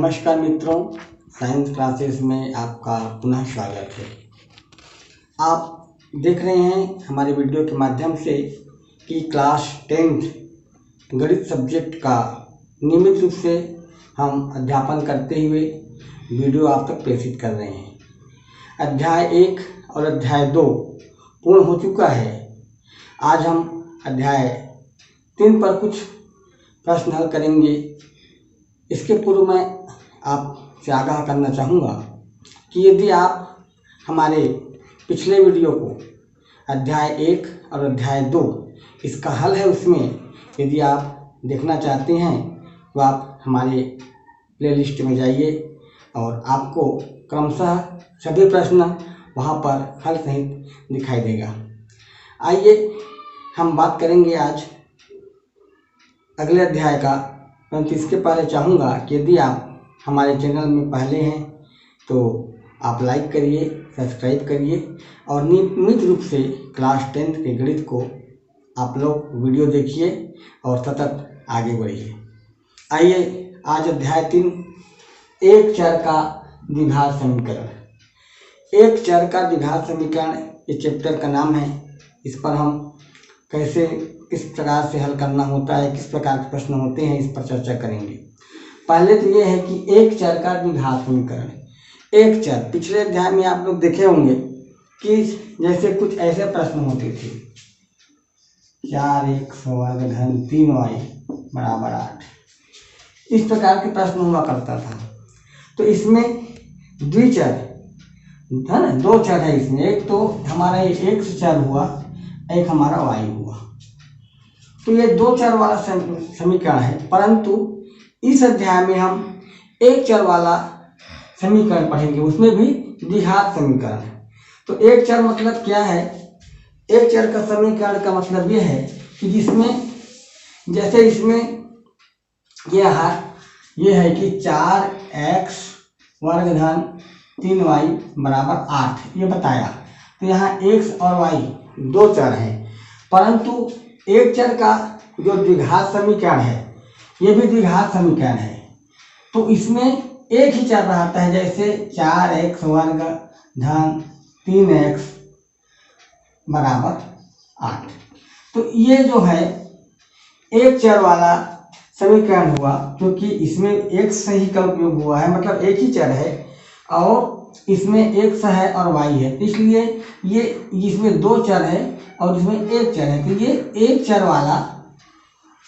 नमस्कार मित्रों, science classes में आपका पुनः स्वागत है। आप देख रहे हैं हमारे वीडियो के माध्यम से कि क्लास 10th गणित सब्जेक्ट का नियमित रूप से हम अध्यापन करते हुए वीडियो आप तक प्रेषित कर रहे हैं। अध्याय 1 और अध्याय 2 पूर्ण हो चुका है। आज हम अध्याय 3 पर कुछ प्रश्न हल करेंगे। इसके पूर्व मैं आपसे आगाह करना चाहूँगा कि यदि आप हमारे पिछले वीडियो को अध्याय 1 और अध्याय 2 इसका हल है, उसमें यदि आप देखना चाहते हैं तो आप हमारे प्लेलिस्ट में जाइए और आपको क्रमशः सभी प्रश्न वहाँ पर हल सहित दिखाई देगा। आइए हम बात करेंगे आज अगले अध्याय का, परंतु इसके पहले चाहूँगा कि यदि आप हमारे चैनल में पहले हैं तो आप लाइक करिए, सब्सक्राइब करिए और नियमित रूप से क्लास 10th के गणित को आप लोग वीडियो देखिए और सतत आगे बढ़िए। आइए आज अध्याय 3 एक चर का द्विघात समीकरण। एक चर का द्विघात समीकरण इस चैप्टर का नाम है। इस पर हम कैसे किस प्रकार से हल करना होता है, किस प्रकार के प्रश्न होते हैं, इस पर चर्चा करेंगे। पहले तो ये है कि एक चर का द्विघात समीकरण। एक चर, पिछले अध्याय में आप लोग देखे होंगे कि जैसे कुछ ऐसे प्रश्न होते थे, 4x वर्ग धन 3y बराबर 8, इस प्रकार के प्रश्न हुआ करता था। तो इसमें द्विचर है ना, दो चर है इसमें। एक तो हमारा ये x चर हुआ, एक हमारा y हुआ। तो ये दो चर वाला समीकरण है, परंतु इस अध्याय में हम एक चर वाला समीकरण पढ़ेंगे, उसमें भी द्विघात समीकरण है। तो एक चर मतलब क्या है? एक चर का समीकरण का मतलब यह है कि जिसमें जैसे इसमें ये है कि 4x वर्ग धन 3y बराबर 8, ये बताया। तो यहाँ x और y दो चर हैं, परंतु एक चर का जो द्विघात समीकरण है ये भी द्विघात समीकरण है। तो इसमें एक ही चर रहता है, जैसे 4x वर्ग धन 3x बराबर 8। तो ये जो है एक चर वाला समीकरण हुआ, क्योंकि इसमें x ही का उपयोग हुआ है, मतलब एक ही चर है और इसमें x है और y है, इसलिए ये इसमें दो चर है और इसमें एक चर है। तो ये एक चर वाला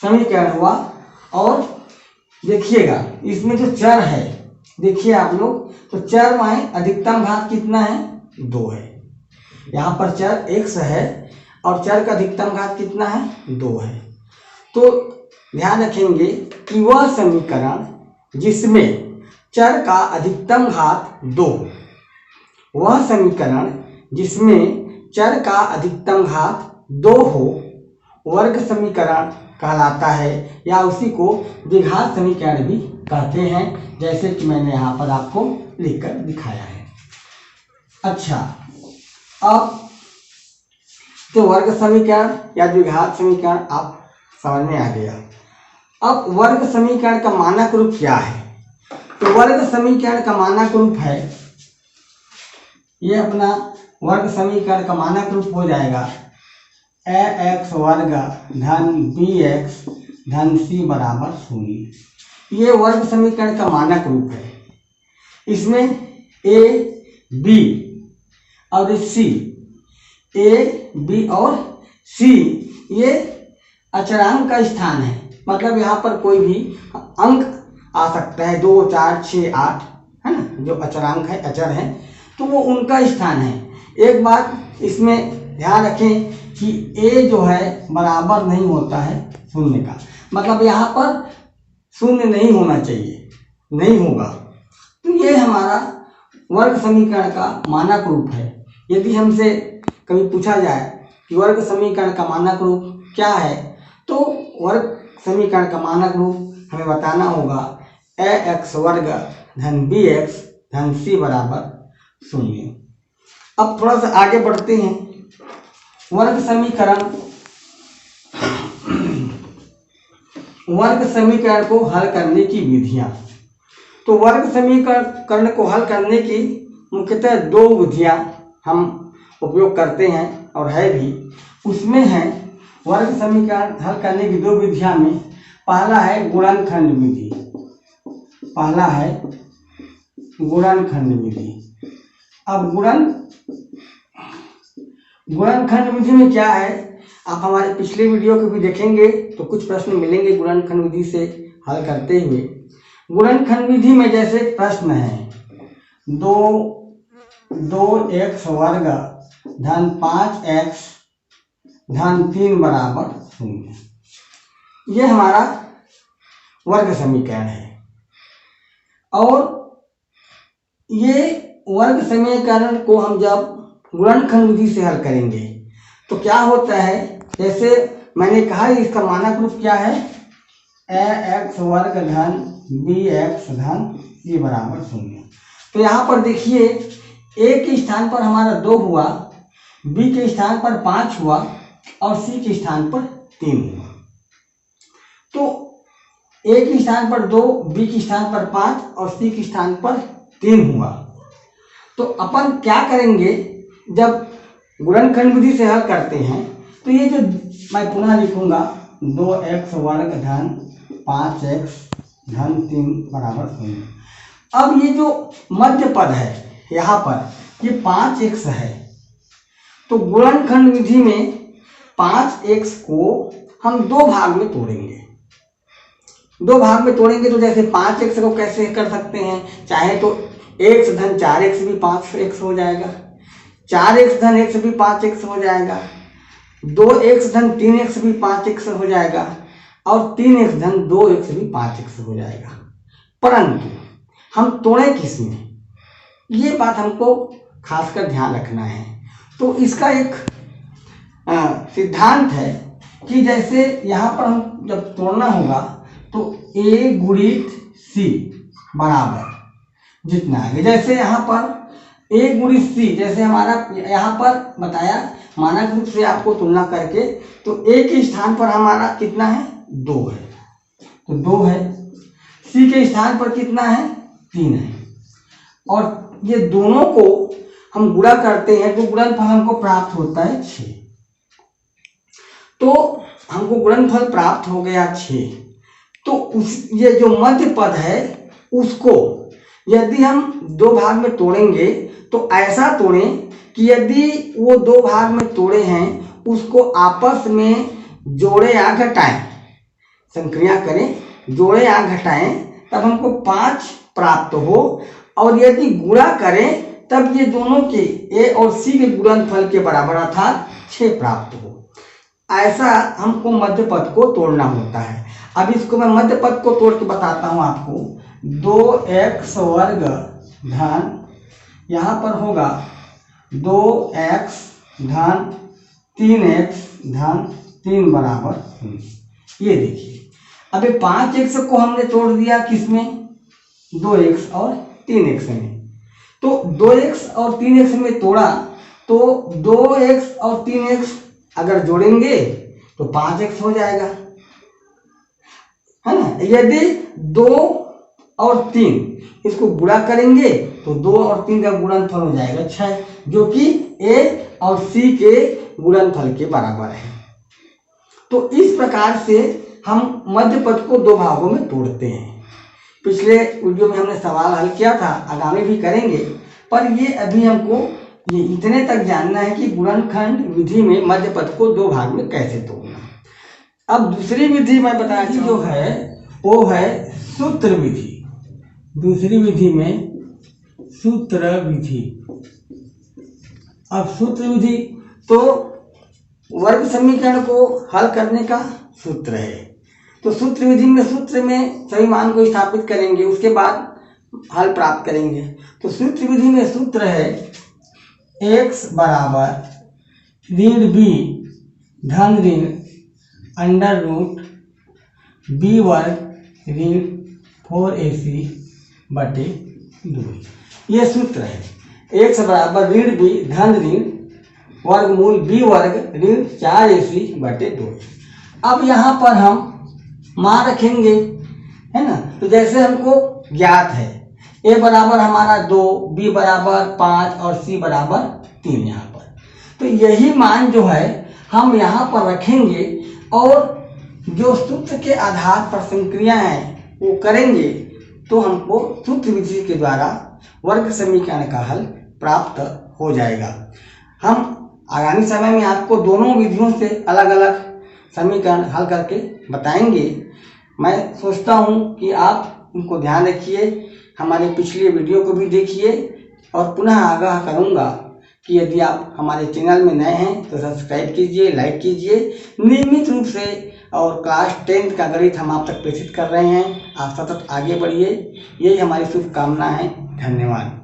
समीकरण हुआ। और देखिएगा इसमें जो चर है, देखिए आप लोग, तो चर में अधिकतम घात कितना है? 2 है। यहाँ पर चर x है और चर का अधिकतम घात कितना है? 2 है। तो ध्यान रखेंगे कि वह समीकरण जिसमें चर का अधिकतम घात 2, वह समीकरण जिसमें चर का अधिकतम घात 2 हो, वर्ग समीकरण कहलाता है, या उसी को द्विघात समीकरण भी कहते हैं, जैसे कि मैंने यहाँ पर आपको लिखकर दिखाया है। अच्छा, अब तो वर्ग समीकरण या द्विघात समीकरण आप समझ में आ गया। अब वर्ग समीकरण का मानक रूप क्या है? तो वर्ग समीकरण का मानक रूप है, ये अपना वर्ग समीकरण का मानक रूप हो जाएगा ax वर्ग धन bx धन c बराबर 0। ये वर्ग समीकरण का मानक रूप है। इसमें a, b और c, a, b और c ये अचरांक का स्थान है, मतलब यहाँ पर कोई भी अंक आ सकता है, 2, 4, 6, 8 है ना, जो अचरांक है, अचर है, तो वो उनका स्थान है। एक बात इसमें ध्यान रखें कि a जो है बराबर नहीं होता है 0 का, मतलब यहाँ पर 0 नहीं होना चाहिए, नहीं होगा। तो ये हमारा वर्ग समीकरण का मानक रूप है। यदि हमसे कभी पूछा जाए कि वर्ग समीकरण का मानक रूप क्या है, तो वर्ग समीकरण का मानक रूप हमें बताना होगा ax वर्ग धन bx धन c बराबर 0। अब थोड़ा सा आगे बढ़ते हैं। वर्ग समीकरण को हल करने की विधियां। तो वर्ग समीकरण को हल करने की मुख्यतः दो विधियां हम उपयोग करते हैं और है भी। उसमें है वर्ग समीकरण हल करने की दो विधियां में पहला है गुणनखंड विधि। पहला है गुणनखंड विधि। अब गुणनखंड विधि में क्या है, आप हमारे पिछले वीडियो को भी देखेंगे तो कुछ प्रश्न मिलेंगे गुणनखंड विधि से हल करते हुए। गुणनखंड विधि में जैसे प्रश्न है 2x वर्ग धन 5x धन 3 बराबर 0, ये हमारा वर्ग समीकरण है। और ये वर्ग समीकरण को हम जब गुणनखंड विधि से हल करेंगे तो क्या होता है, जैसे मैंने कहा इसका मानक रूप क्या है, ax वर्ग धन bx धन c बराबर 0। तो यहाँ पर देखिए a के स्थान पर हमारा 2 हुआ, b के स्थान पर 5 हुआ और c के स्थान पर 3 हुआ। तो a के स्थान पर 2, b के स्थान पर 5 और c के स्थान पर 3 हुआ। तो अपन क्या करेंगे, जब गुणनखंड विधि से हल करते हैं तो ये जो मैं पुनः लिखूंगा 2x वर्ग धन 5x धन 3 बराबर 0। अब ये जो मध्य पद है यहाँ पर ये 5x है, तो गुणनखंड विधि में 5x को हम दो भाग में तोड़ेंगे। दो भाग में तोड़ेंगे तो जैसे 5x को कैसे कर सकते हैं, चाहे तो x धन 4x भी 5x हो जाएगा, 4x धन x भी 5x हो जाएगा, 2x धन 3x भी 5x हो जाएगा और 3x धन 2x भी 5x हो जाएगा। परंतु हम तोड़े किस में, ये बात हमको खासकर ध्यान रखना है। तो इसका एक सिद्धांत है कि जैसे यहाँ पर हम जब तोड़ना होगा तो a गुणित c बराबर जितना है, जैसे यहाँ पर a गुणित c, जैसे हमारा यहाँ पर बताया मानक रूप से आपको तुलना करके, तो a के स्थान पर हमारा कितना है 2 है, तो 2 है, c के स्थान पर कितना है 3 है, और ये दोनों को हम गुणा करते हैं तो गुणनफल हमको प्राप्त होता है 6। तो हमको गुणनफल प्राप्त हो गया 6। तो ये जो मध्य पद है उसको यदि हम दो भाग में तोड़ेंगे तो ऐसा तोड़ें कि यदि वो दो भाग में तोड़े हैं उसको आपस में जोड़े या घटाएं, संक्रिया करें, जोड़े या घटाएं, तब हमको 5 प्राप्त हो। और यदि गुणा करें तब ये दोनों के a और c के गुणनफल के बराबर अर्थात 6 प्राप्त हो। ऐसा हमको मध्य पद को तोड़ना होता है। अब इसको मैं मध्य पद को तोड़ के बताता हूँ आपको। 2x वर्ग धन यहाँ पर होगा 2x धन 3x धन 3 बराबर 0। ये देखिए अब 5x को हमने तोड़ दिया किसमें, 2x और 3x में। तो 2x और 3x में तोड़ा तो 2x और 3x अगर जोड़ेंगे तो 5x हो जाएगा, है ना। यदि 2 और 3 इसको गुणा करेंगे तो 2 और 3 का गुणनफल हो जाएगा 6, जो कि a और c के गुणनफल के बराबर है। तो इस प्रकार से हम मध्य पद को दो भागों में तोड़ते हैं। पिछले वीडियो में हमने सवाल हल किया था, आगामी भी करेंगे, पर ये अभी हमको ये इतने तक जानना है कि गुणनखंड विधि में मध्य पद को दो भाग में कैसे तोड़ना। अब दूसरी विधि मैं बताया जो है वो है सूत्र विधि। दूसरी विधि में सूत्र विधि। अब सूत्र विधि तो वर्ग समीकरण को हल करने का सूत्र है। तो सूत्र विधि में सूत्र में सभी मान को स्थापित करेंगे, उसके बाद हल प्राप्त करेंगे। तो सूत्र विधि में सूत्र है x बराबर ऋण b धन ऋण अंडर रूट b वर्ग ऋण 4ac बटे 2। ये सूत्र है। x बराबर ऋण b धन ऋण वर्गमूल b वर्ग ऋण 4ac बटे 2। अब यहाँ पर हम मान रखेंगे, है ना। तो जैसे हमको ज्ञात है ए बराबर हमारा 2, बी बराबर 5 और सी बराबर 3 यहाँ पर। तो यही मान जो है हम यहाँ पर रखेंगे और जो सूत्र के आधार पर संक्रिया हैं वो करेंगे तो हमको सूत्र विधि के द्वारा वर्ग समीकरण का हल प्राप्त हो जाएगा। हम आगामी समय में आपको दोनों विधियों से अलग अलग समीकरण हल करके बताएंगे। मैं सोचता हूँ कि आप उनको ध्यान रखिए, हमारे पिछले वीडियो को भी देखिए और पुनः आगाह करूँगा कि यदि आप हमारे चैनल में नए हैं तो सब्सक्राइब कीजिए, लाइक कीजिए नियमित रूप से। और क्लास 10 का गणित हम आप तक प्रेषित कर रहे हैं। आप सतत आगे बढ़िए, यही हमारी शुभकामना है। धन्यवाद।